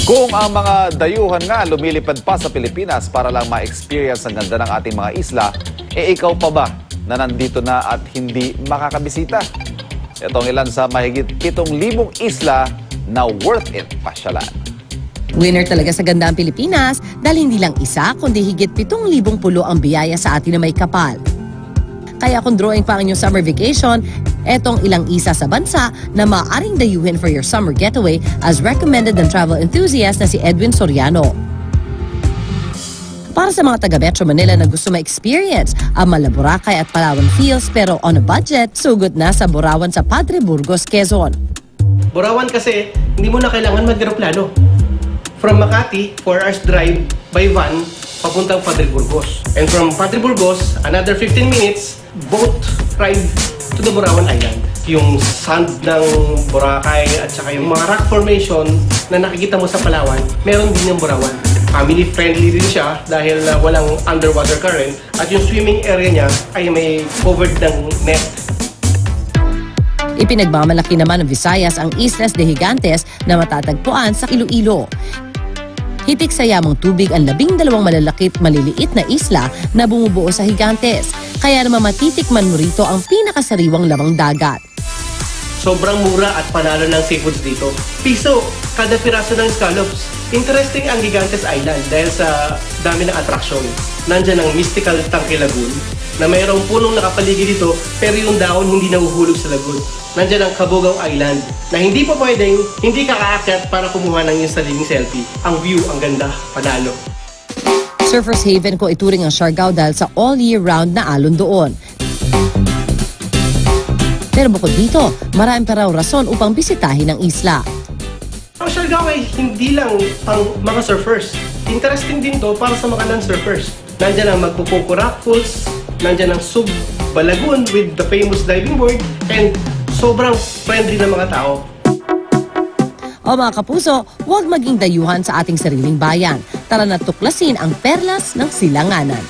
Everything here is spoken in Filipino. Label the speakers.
Speaker 1: Kung ang mga dayuhan nga lumilipad pa sa Pilipinas para lang ma-experience ang ganda ng ating mga isla, ikaw pa ba na nandito na at hindi makakabisita? Ito ang ilan sa mahigit 7,000 isla na worth it pasyalan.
Speaker 2: Winner talaga sa ganda ang Pilipinas dahil hindi lang isa kundi higit 7,000 pulo ang biyaya sa atin na may kapal. Kaya kung drawing pa ang inyong summer vacation, etong ilang isa sa bansa na maaaring dayuhin for your summer getaway as recommended ng travel enthusiast na si Edwin Soriano. Para sa mga taga Metro Manila na gusto ma-experience ang mala Boracay at Palawan feels pero on a budget, sugot na sa Borawan sa Padre Burgos, Quezon.
Speaker 3: Borawan kasi hindi mo na kailangan mag-aeroplano. From Makati, 4 hours drive by van, papuntang Padre Burgos. And from Padre Burgos, another 15 minutes, boat ride to the Borawan Island. Yung sand ng Boracay at saka yung mga rock formation na nakikita mo sa Palawan, meron din yung Borawan. Family friendly din siya dahil walang underwater current at yung swimming area niya ay may covered ng net.
Speaker 2: Ipinagmamalaki naman ng Visayas ang Islas de Gigantes na matatagpuan sa Iloilo. Hitik sa yamang tubig ang 12 malalakit maliliit na isla na bumubuo sa Gigantes. Kaya naman matitikman mo rito ang pinakasariwang lamang dagat.
Speaker 3: Sobrang mura at panalo ng seafoods dito. Piso kada piraso ng scallops. Interesting ang Gigantes Island dahil sa dami ng atraksyon. Nandyan ang mystical Tangke Lagoon na mayroong punong nakapaligid dito pero yung daon hindi nahuhulog sa lagoon. Nandyan ang Cabugao Island na hindi pa pwedeng hindi ka kaakyat para kumuha ng yung sariling selfie. Ang view, ang ganda, panalo.
Speaker 2: Surfers Haven ko ituring ang Siargao dahil sa all year round na alon doon. Pero bukod dito, marami pa raw rason upang bisitahin ang isla.
Speaker 3: Ang Siargao ay hindi lang pang mga surfers. Interesting din to para sa mga non-surfers. Nandyan ang Magpupoko Rock Falls, nandyan ang Sub Balagoon with the famous diving board, and sobrang friendly ng mga tao.
Speaker 2: O mga kapuso, huwag maging dayuhan sa ating sariling bayan. Tara na tuklasin ang perlas ng silanganan.